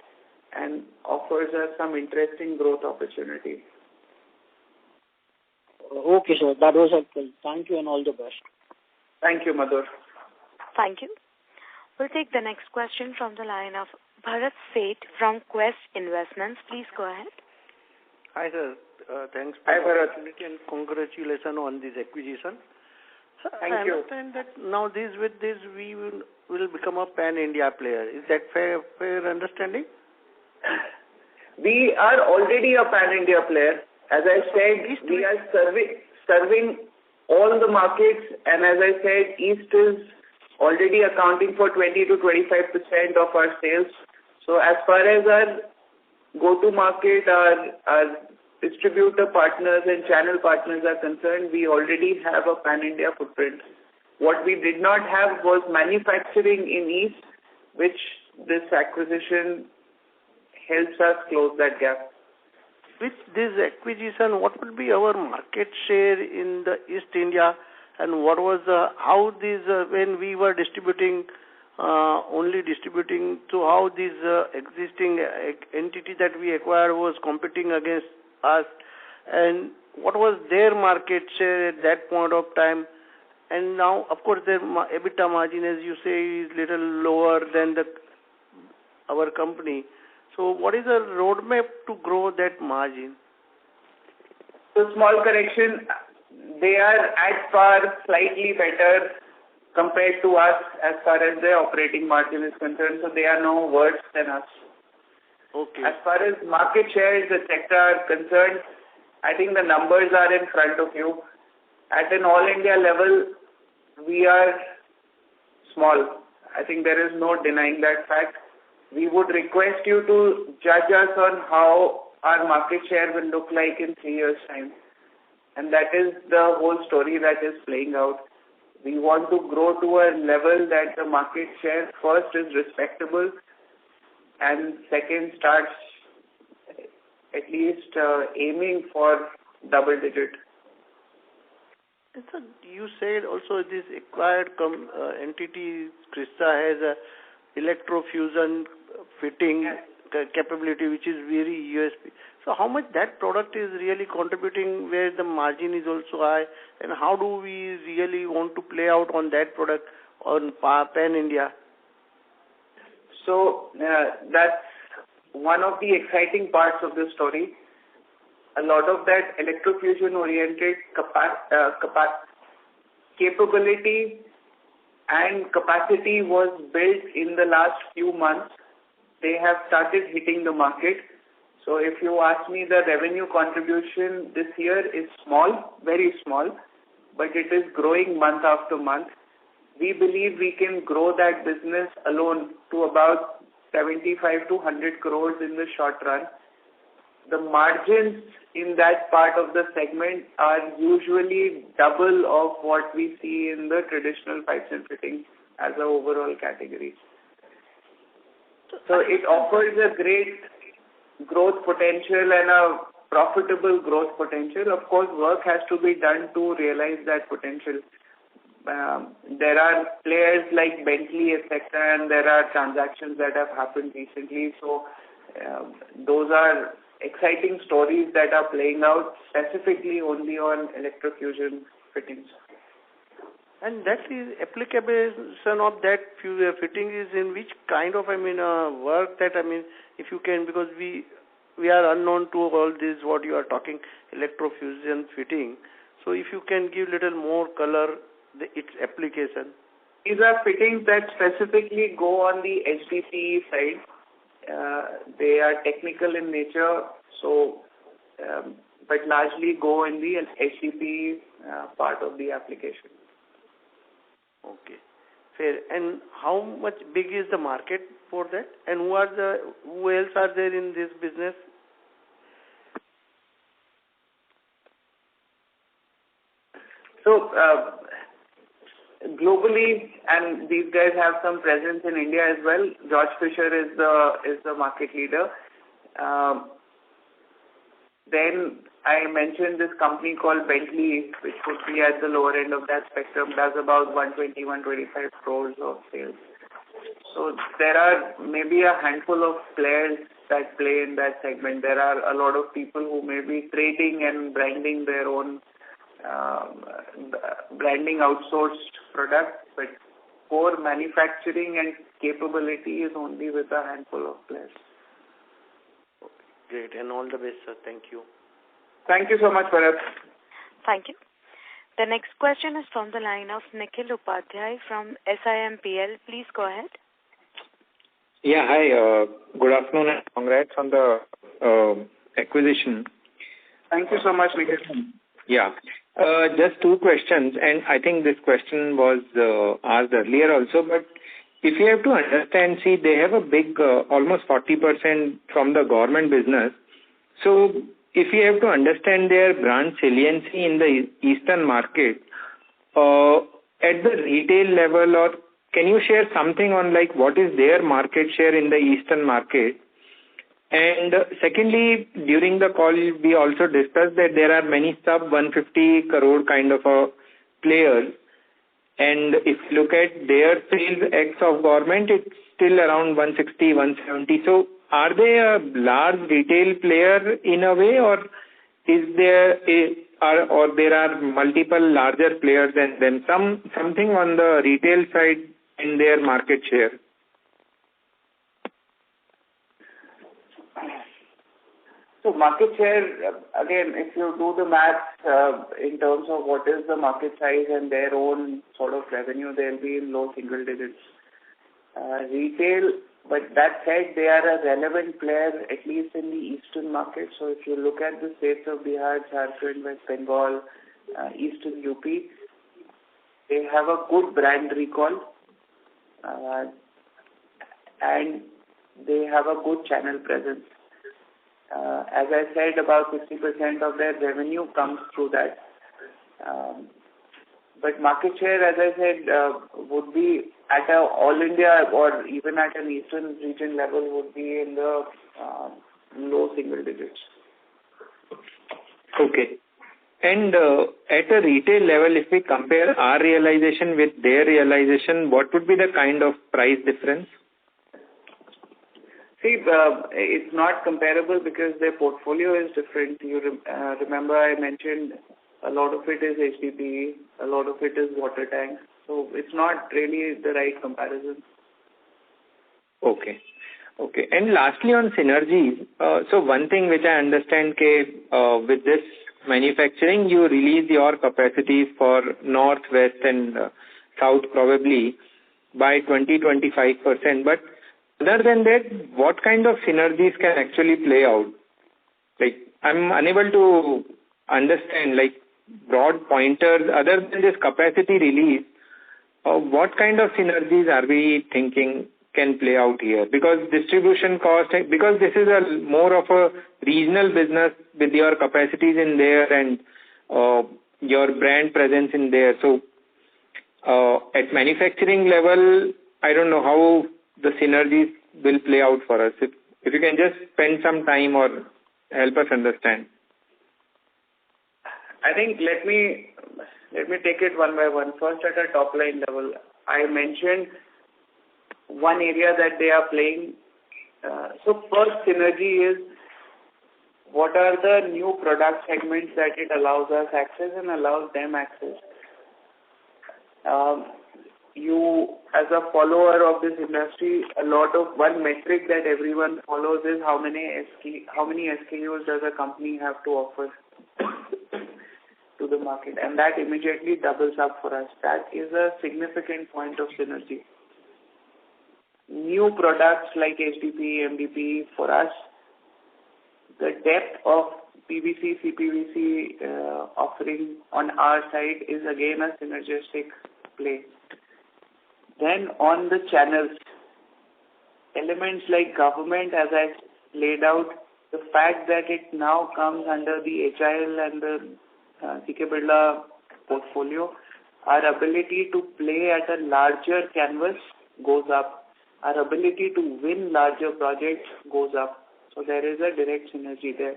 and offers us some interesting growth opportunity. Okay, sir. That was helpful. Thank you and all the best. Thank you, Madhur. Thank you. We'll take the next question from the line of Bharat Seth from Quest Investments. Please go ahead. Hi, sir. Thanks for the opportunity and congratulations on this acquisition. Sir, I understand that now with this we will become a pan-India player. Is that fair understanding? We are already a pan-India player. As I said, we are serving all the markets, and as I said, East is already accounting for 20 to 25% of our sales. So as far as our go-to-market, our distributor partners and channel partners are concerned, we already have a pan-India footprint. What we did not have was manufacturing in East, which this acquisition helps us close that gap. With this acquisition, what will be our market share in the East India, and what was how this when we were only distributing, so how this existing entity that we acquired was competing against us, and what was their market share at that point of time? And now, of course, their EBITDA margin, as you say, is little lower than our company. So what is the roadmap to grow that margin? So small correction, they are at par, slightly better compared to us as far as their operating margin is concerned. So they are no worse than us. Okay. As far as market shares, etc. are concerned, I think the numbers are in front of you. At an all-India level, we are small. I think there is no denying that fact. We would request you to judge us on how our market share will look like in 3 years' time. And that is the whole story that is playing out. We want to grow to a level that the market share first is respectable and second starts at least aiming for double digit. So you said also this acquired entity, Krista, has a electrofusion fitting capability, which is very USP. So how much that product is really contributing where the margin is also high, and how do we really want to play out on that product on pan-India? So that's one of the exciting parts of the story. A lot of that electrofusion-oriented capability and capacity was built in the last few months. They have started hitting the market. So if you ask me, the revenue contribution this year is small, very small, but it is growing month after month. We believe we can grow that business alone to about 75 to 100 crores in the short run. The margins in that part of the segment are usually double of what we see in the traditional pipes and fittings as an overall category. So it offers a great growth potential and a profitable growth potential. Of course, work has to be done to realize that potential. There are players like Bentley, etc., and there are transactions that have happened recently. So those are exciting stories that are playing out specifically only on electrofusion fittings. And that is application of that fitting is in which kind of work that if you can, because we are unknown to all this what you are talking electrofusion fitting. So if you can give little more color its application. These are fittings that specifically go on the HDPE side. They are technical in nature, so but largely go in the HDPE part of the application. Okay, fair. And how much big is the market for that? And who else are there in this business? So globally, and these guys have some presence in India as well. George Fisher is the market leader. Then I mentioned this company called Bentley, which would be at the lower end of that spectrum, does about 120-125 crores of sales. So there are maybe a handful of players that play in that segment. There are a lot of people who may be trading and branding their own branding outsourced products, but core manufacturing and capability is only with a handful of players. Great, and all the best, sir. Thank you. Thank you so much, Bharat. Thank you. The next question is from the line of Nikhil Upadhyay from SIMPL. Please go ahead. Yeah, hi. Good afternoon and congrats on the acquisition. Thank you so much, Nikhil. Yeah. Just two questions, and I think this question was asked earlier also, but if you have to understand, see, they have a big, almost 40% from the government business. So if you have to understand their brand saliency in the eastern market, at the retail level, or can you share something on like what is their market share in the eastern market? And secondly, during the call, we also discussed that there are many sub 150 crore kind of players. And if you look at their sales ex of government, it's still around 160, 170. So are they a large retail player in a way, or is there or there are multiple larger players than them? Something on the retail side in their market share. So market share, again, if you do the math in terms of what is the market size and their own sort of revenue, they'll be in low single digits. Retail, but that said, they are a relevant player, at least in the eastern market. So if you look at the states of Bihar, Jharkhand, West Bengal, eastern UP, they have a good brand recall and they have a good channel presence. As I said, about 50% of their revenue comes through that. But market share, as I said, would be at a all India or even at an eastern region level would be in the low single digits. Okay. And at a retail level, if we compare our realization with their realization, what would be the kind of price difference? See, it's not comparable because their portfolio is different. You remember I mentioned a lot of it is HDPE, a lot of it is water tanks. So it's not really the right comparison. Okay. Okay. And lastly on synergies, so one thing which I understand, with this manufacturing, you release your capacities for north, west and south probably by 20-25%. But other than that, what kind of synergies can actually play out? Like, I'm unable to understand, like, broad pointers, other than this capacity release, what kind of synergies are we thinking can play out here? Because distribution cost, because this is a more of a regional business with your capacities in there and your brand presence in there. So, at manufacturing level, I don't know how the synergies will play out for us. If you can just spend some time or help us understand. I think let me take it one by one. First, at a top line level, I mentioned one area that they are playing. So first synergy is what are the new product segments that it allows us access and allows them access. You, as a follower of this industry, one metric that everyone follows is how many SKUs does a company have to offer to the market, and that immediately doubles up for us. That is a significant point of synergy. New products like HDP, MDP, for us, the depth of PVC, CPVC offering on our side is again a synergistic play. Then on the channels, elements like government, as I laid out, the fact that it now comes under the HIL and the CK Birla portfolio, our ability to play at a larger canvas goes up. Our ability to win larger projects goes up. So there is a direct synergy there.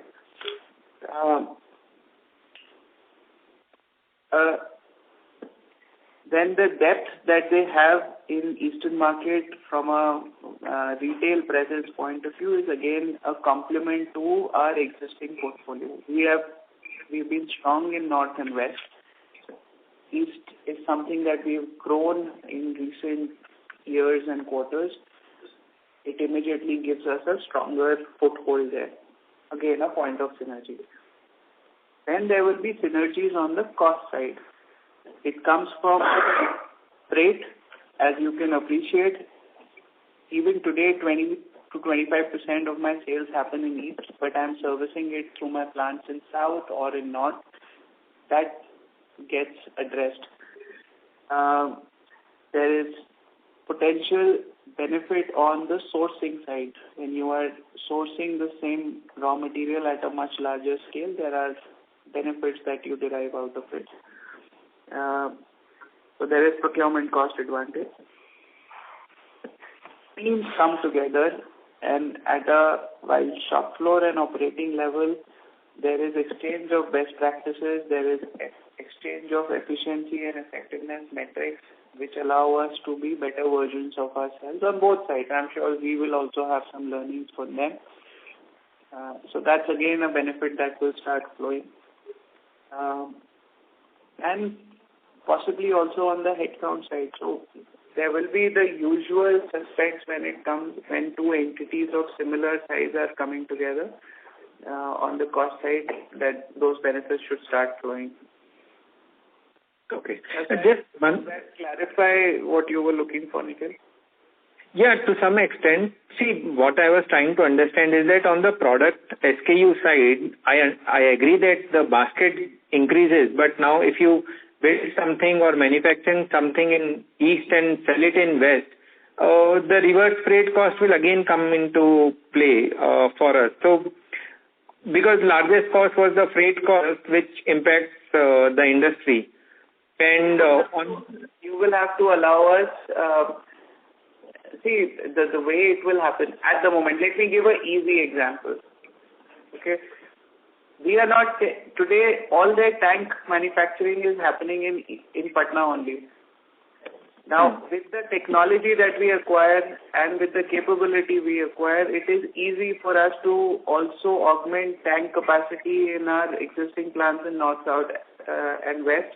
Then the depth that they have in Eastern market from a retail presence point of view is again a complement to our existing portfolio. We've been strong in North and West. East is something that we've grown in recent years and quarters. It immediately gives us a stronger foothold there. Again, a point of synergy. Then there will be synergies on the cost side. It comes from freight, as you can appreciate. Even today, 20 to 25% of my sales happen in East, but I'm servicing it through my plants in South or in North. That gets addressed. There is potential benefit on the sourcing side. When you are sourcing the same raw material at a much larger scale, there are benefits that you derive out of it. So there is procurement cost advantage. Teams come together, and while shop floor and operating level, there is exchange of best practices, there is exchange of efficiency and effectiveness metrics, which allow us to be better versions of ourselves on both sides. I'm sure we will also have some learnings from them. So that's again a benefit that will start flowing. And possibly also on the headcount side. So there will be the usual suspects when two entities of similar size are coming together. On the cost side, that those benefits should start flowing. Okay. Just one. Does that clarify what you were looking for, Nikhil? Yeah, to some extent. See, what I was trying to understand is that on the product SKU side, I agree that the basket increases, but now if you build something or manufacturing something in East and sell it in West, the reverse freight cost will again come into play for us. So, because largest cost was the freight cost, which impacts the industry. And you will have to allow us, see, the way it will happen at the moment. Let me give an easy example. Okay. We are not, today, all their tank manufacturing is happening in Patna only. Now, with the technology that we acquire and with the capability we acquire, it is easy for us to also augment tank capacity in our existing plants in North, South, and West,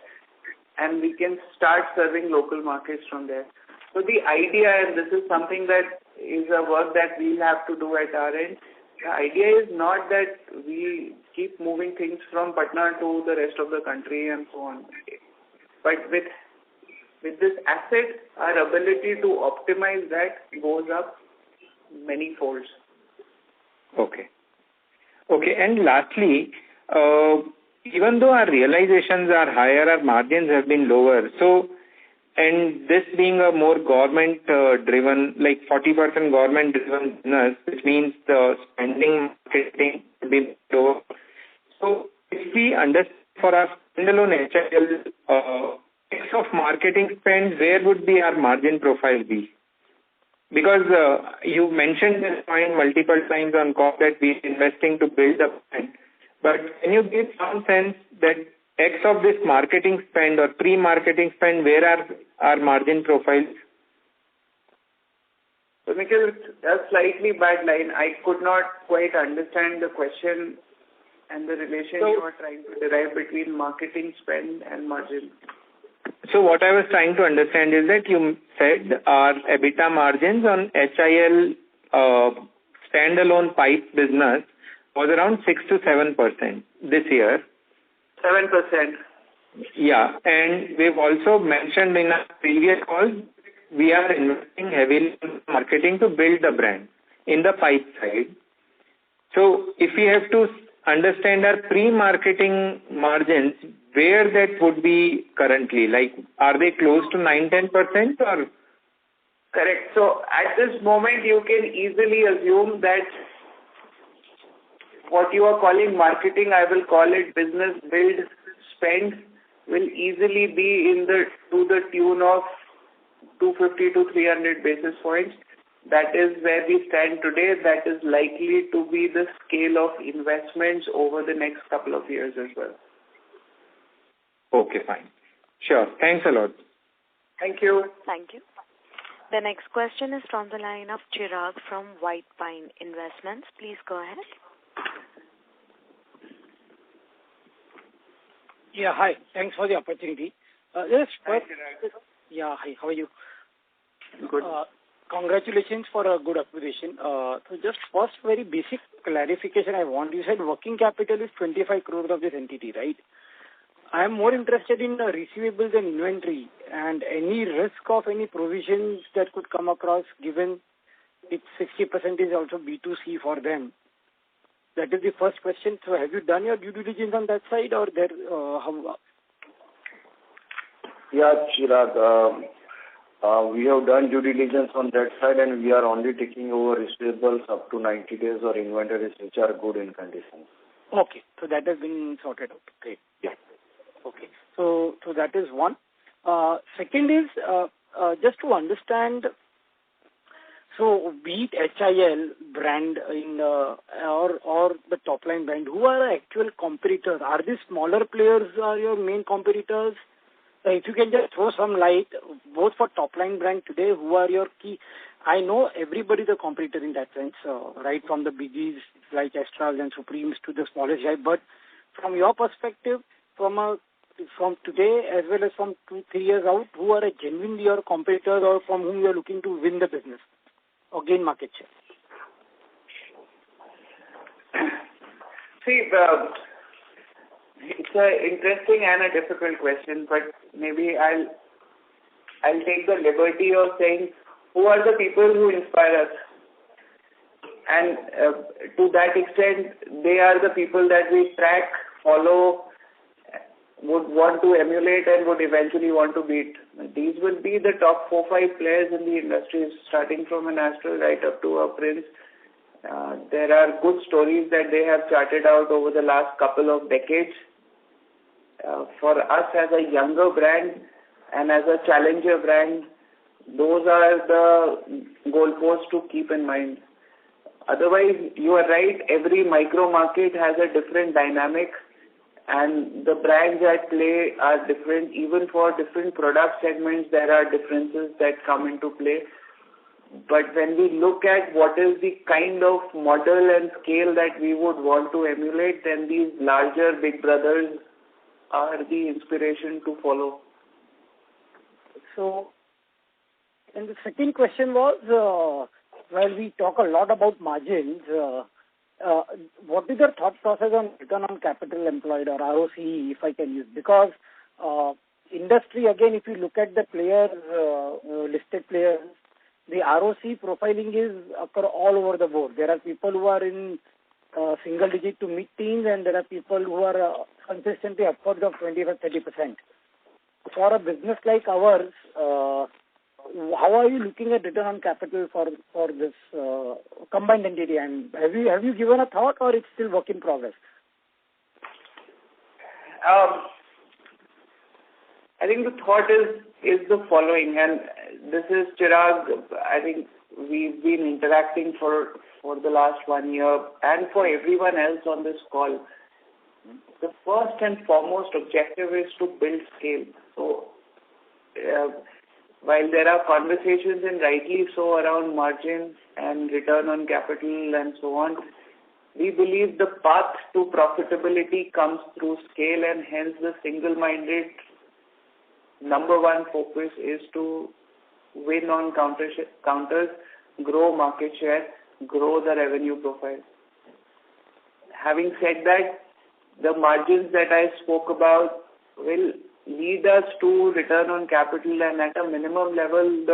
and we can start serving local markets from there. So the idea, and this is something that is a work that we'll have to do at our end, the idea is not that we keep moving things from Patna to the rest of the country and so on. But with this asset, our ability to optimize that goes up many folds. Okay. Okay, and lastly, even though our realizations are higher, our margins have been lower. So, and this being a more government-driven, like 40% government-driven business, which means the spending marketing will be lower. So, if we understand for our standalone HIL, mix of marketing spend, where would be our margin profile be? Because you mentioned this point multiple times on call that we're investing to build up brand. But can you give some sense that X of this marketing spend or pre-marketing spend, where are our margin profiles? So, Nikhil, a slightly bad line. I could not quite understand the question and the relation you are trying to derive between marketing spend and margin. So what I was trying to understand is that you said our EBITDA margins on HIL standalone pipe business was around 6 to 7% this year. 7%. Yeah, and we've also mentioned in our previous calls, we are investing heavily in marketing to build the brand in the pipe side. So if we have to understand our pre-marketing margins, where that would be currently? Like, are they close to 9-10% or? Correct. So at this moment, you can easily assume that what you are calling marketing, I will call it business build spend, will easily be to the tune of 250 to 300 basis points. That is where we stand today. That is likely to be the scale of investments over the next couple of years as well. Okay, fine. Sure. Thanks a lot. Thank you. Thank you. The next question is from the line of Chirag from White Pine Investments. Please go ahead. Yeah, hi. Thanks for the opportunity. Hi, hi. How are you? Good. Congratulations for a good acquisition. So just first, very basic clarification I want. You said working capital is 25 crores of this entity, right? I am more interested in the receivables and inventory and any risk of any provisions that could come across, given it's 60% is also B2C for them. That is the first question. So have you done your due diligence on that side, or there? How? Yeah, Chirag. We have done due diligence on that side, and we are only taking over receivables up to 90 days or inventories which are good in condition. Okay, so that has been sorted out. Great. Yeah. Okay, so that is one. Second is just to understand. So, be it HIL brand in or the top line brand, who are the actual competitors? Are these smaller players are your main competitors? If you can just throw some light, both for top line brand today, who are your key? I know everybody is a competitor in that sense, right from the biggies like Astral and Supremes to the smallest guy. But from your perspective, from today as well as from 2-3 years out, who are genuinely your competitors or from whom you are looking to win the business or gain market share? See, it's an interesting and a difficult question, but maybe I'll take the liberty of saying who are the people who inspire us. And to that extent, they are the people that we track, follow, would want to emulate and would eventually want to beat. These will be the top 4-5 players in the industry, starting from an Astral right up to a Prince. There are good stories that they have charted out over the last couple of decades. For us as a younger brand and as a challenger brand, those are the goalposts to keep in mind. Otherwise, you are right, every micro market has a different dynamic and the brands at play are different. Even for different product segments, there are differences that come into play. But when we look at what is the kind of model and scale that we would want to emulate, then these larger big brothers are the inspiration to follow. So, and the second question was, while we talk a lot about margins, what is your thought process on return on capital employed or ROCE, if I can use? Because industry, again, if you look at the players, listed players, the ROC profiling is all over the board. There are people who are in single digit to mid-teens, and there are people who are consistently upwards of 25-30%. For a business like ours, how are you looking at return on capital for this combined entity? And have you given a thought, or it's still work in progress? I think the thought is the following, and this is Chirag. I think we've been interacting for the last 1 year, and for everyone else on this call. The first and foremost objective is to build scale. So, while there are conversations, and rightly so, around margins and return on capital and so on, we believe the path to profitability comes through scale, and hence the single-minded number one focus is to win on counters, grow market share, grow the revenue profile. Having said that, the margins that I spoke about will lead us to return on capital, and at a minimum level,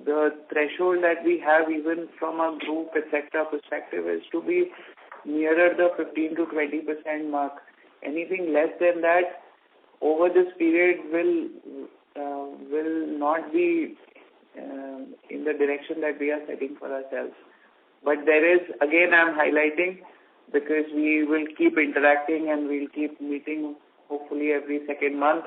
the threshold that we have even from a group etc. perspective is to be nearer the 15 to 20% mark. Anything less than that over this period will not be in the direction that we are setting for ourselves. But there is, again, I'm highlighting, because we will keep interacting and we'll keep meeting hopefully every second month.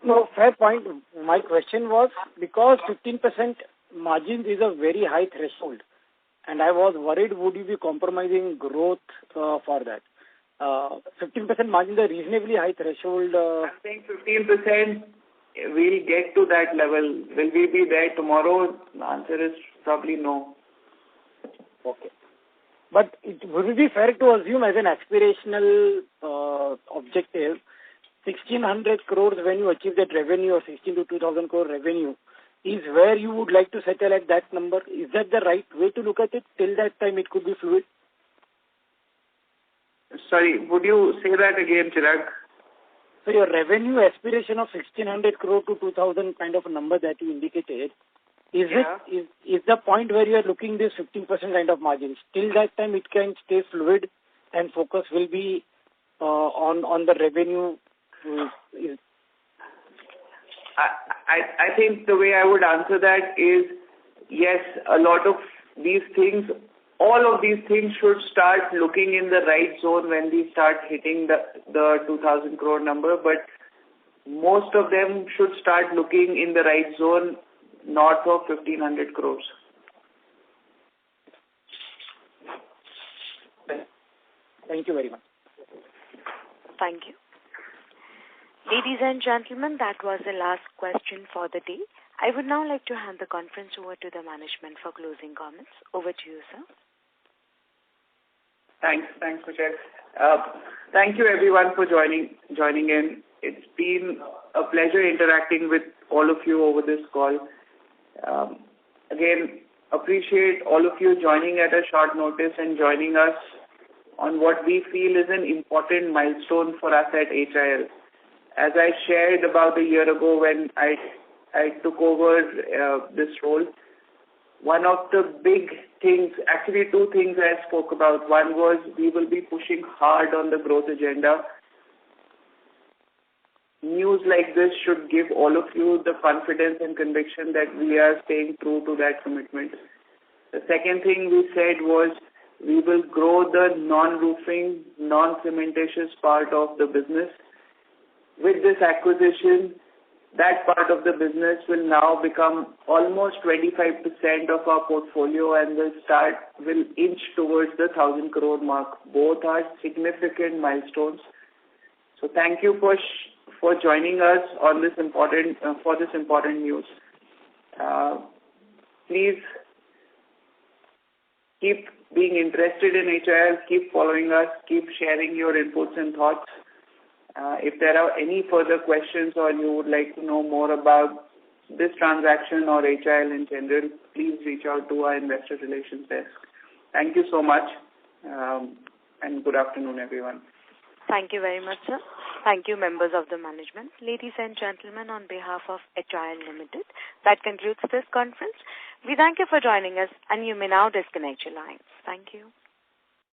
No, fair point. My question was, because 15% margins is a very high threshold, and I was worried, would you be compromising growth for that? 15% margin is a reasonably high threshold. I'm saying 15%, we'll get to that level. Will we be there tomorrow? The answer is probably no. Okay. But would it be fair to assume as an aspirational objective, 1,600 crores when you achieve that revenue, or 16 to 2,000 crore revenue, is where you would like to settle at that number? Is that the right way to look at it? Till that time it could be fluid. Sorry, would you say that again, Chirag? So your revenue aspiration of 1,600 crore to 2,000 kind of a number that you indicated, is the point where you are looking this 15% kind of margins? Till that time it can stay fluid and focus will be on the revenue. I think the way I would answer that is, yes, a lot of these things, all of these things should start looking in the right zone when we start hitting the 2,000 crore number, but most of them should start looking in the right zone north of 1,500 crores. Thank you very much. Thank you. Ladies and gentlemen, that was the last question for the day. I would now like to hand the conference over to the management for closing comments. Over to you, sir. Thanks, Michelle. Thank you everyone for joining in. It's been a pleasure interacting with all of you over this call. Again, appreciate all of you joining at a short notice and joining us on what we feel is an important milestone for us at HIL. As I shared about a year ago when I took over this role, one of the big things, actually two things I spoke about. One was we will be pushing hard on the growth agenda. News like this should give all of you the confidence and conviction that we are staying true to that commitment. The second thing we said was we will grow the non-roofing, non-cementitious part of the business. With this acquisition, that part of the business will now become almost 25% of our portfolio and will inch towards the 1,000 crore mark. Both are significant milestones. So thank you for joining us on this important news. Please keep being interested in HIL, keep following us, keep sharing your inputs and thoughts. If there are any further questions or you would like to know more about this transaction or HIL in general, please reach out to our investor relations desk. Thank you so much, and good afternoon, everyone. Thank you very much, sir. Thank you, members of the management. Ladies and gentlemen, on behalf of HIL Limited, that concludes this conference. We thank you for joining us, and you may now disconnect your lines. Thank you.